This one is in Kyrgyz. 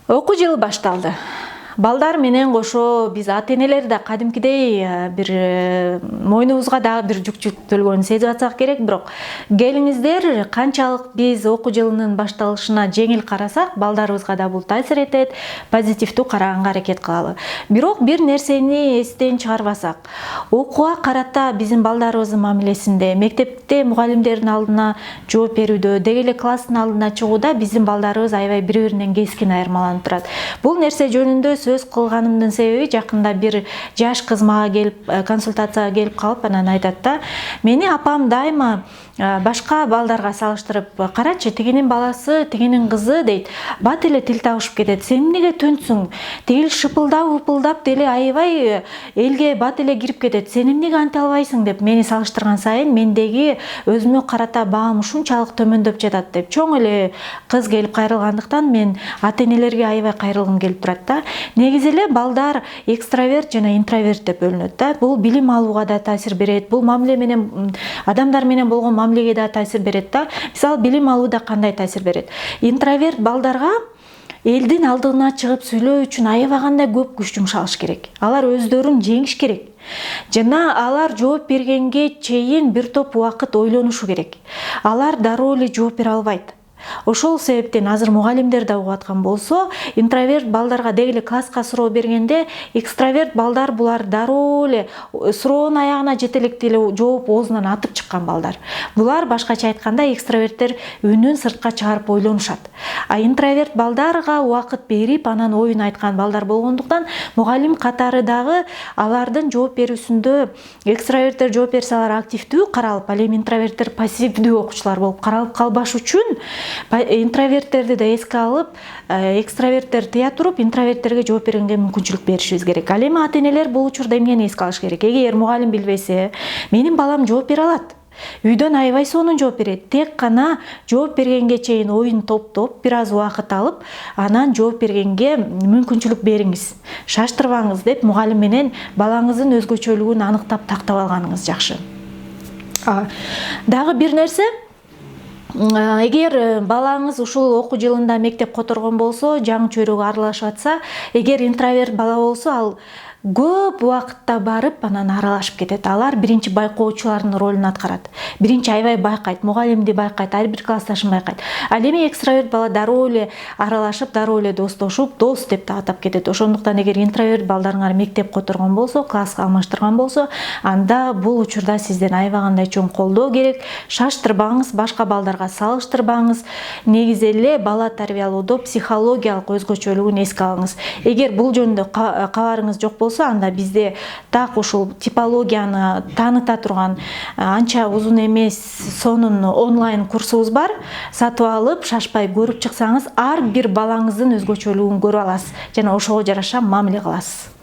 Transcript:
Окуу жылы башталды. Балдар менен кошо биз ата-энелер да кадимкидей бир мойнубузга дагы бир жүк жүктөлгөнүн сезип атсак керек, бирок келиңиздер канчалык биз окуу жылынын башталышына жеңил карасак, балдарыбызга да бул таасир этет, позитивдүү караганга аракет кылалы. Бирок бир нерсени эстен чыгарбасак, окууга карата биздин балдарыбыздын мамилесинде, мектепте мугалимдердин алдына жооп берүүдө, деги эле класстын алдына чыгууда биздин балдарыбыз аябай бири-биринен кескин айырмаланып турат. Бул нерсе жөнүндө сөз кылганымдын себеби, жакында бир жаш кыз мага келип консультацияга келип калып, анан айтат да, мени апам дайыма башка балдарга салыштырып, карачы, тигинин баласы, тигинин кызы дейт, бат эле тил табышып кетет. Сен эмнеге төнсүң? Тигил шыпылдап, упылдап деле аябай элге бат эле кирип кетет. Сен эмнеге анте албайсың деп мени салыштырган сайын мендеги өзүмө карата баам ушунчалык төмөндөп жатат деп. Чоң эле кыз келип кайрылгандыктан мен ата-энелерге аябай кайрылгым келип турат да. Негизи эле балдар экстраверт жана интроверт деп бөлүнөт да. Бул билим алууга да таасир берет, бул мамиле менен адамдар менен болгон мамилеге да таасир берет да. Мисалы, билим алууда кандай таасир берет? Интроверт балдарга элдин алдына чыгып сүйлөө үчүн аябагандай көп күч жумшалыш керек. Алар өздөрүн жеңиш керек. Жана алар жооп бергенге чейин бир топ убакыт ойлонушу керек. Алар дароо эле жооп бере албайт. Ошол себептен азыр мугалимдер да угуп аткан болсо, интроверт балдарга деги эле класска суроо бергенде, экстраверт балдар булар дароо эле суроонун аягына жете электе эле жооп оозунан атып чыккан балдар. Булар башкача айтканда экстраверттер үнүн сыртка чыгарып ойлонушат. А интроверт балдарга убакыт берип, анан оюн айткан балдар болгондуктан, мугалим катары дагы алардын жооп берүүсүндө экстраверттер жооп берсе алар активдүү каралып, ал эми интроверттер пассивдүү окуучулар болуп каралып калбаш үчүн интроверттерди да эске алып, экстраверттер тыя туруп, интроверттерге жооп бергенге мүмкүнчүлүк беришибиз керек. Ал эми ата-энелер бул учурда эмнени эске алыш керек? Эгер мугалим билбесе, менин балам жооп бере алат. Үйдөн аябай сонун жооп берет. Тек гана жооп бергенге чейин оюн топтоп, бир аз убакыт алып, анан жооп бергенге мүмкүнчүлүк бериңиз. Шаштырбаңыз деп мугалим менен балаңыздын өзгөчөлүгүн аныктап тактап алганыңыз жакшы. Дагы бир нерсе, эгер балаңыз ушул окуу жылында мектеп которгон болсо, жаңы чөйрөгө аралашып атса, эгер интроверт бала болсо, ал көп убакытта барып, анан аралашып кетет. Алар биринчи байкоочулардын ролун аткарат. Биринчи аябай байкайт, мугалимди байкайт, ар бир классташын байкайт. Ал эми экстраверт бала дароо эле аралашып, дароо эле достошуп, дос деп да атап кетет. Ошондуктан эгер интроверт балдарыңар мектеп которгон болсо, класска алмаштырган болсо, анда бул учурда сизден аябагандай чоң колдоо керек. Шаштырбаңыз, башка балдарга салыштырбаңыз. Негизи эле бала тарбиялоодо психологиялык өзгөчөлүгүн эске алыңыз. Эгер бул жөнүндө кабарыңыз жок болсо, анда бизде так ушул типологияны тааныта турган анча узун эмес сонун онлайн курсубуз бар. Сатып алып, шашпай көрүп чыксаңыз, ар бир балаңыздын өзгөчөлүгүн көрүп аласыз жана ошого жараша мамиле кыласыз.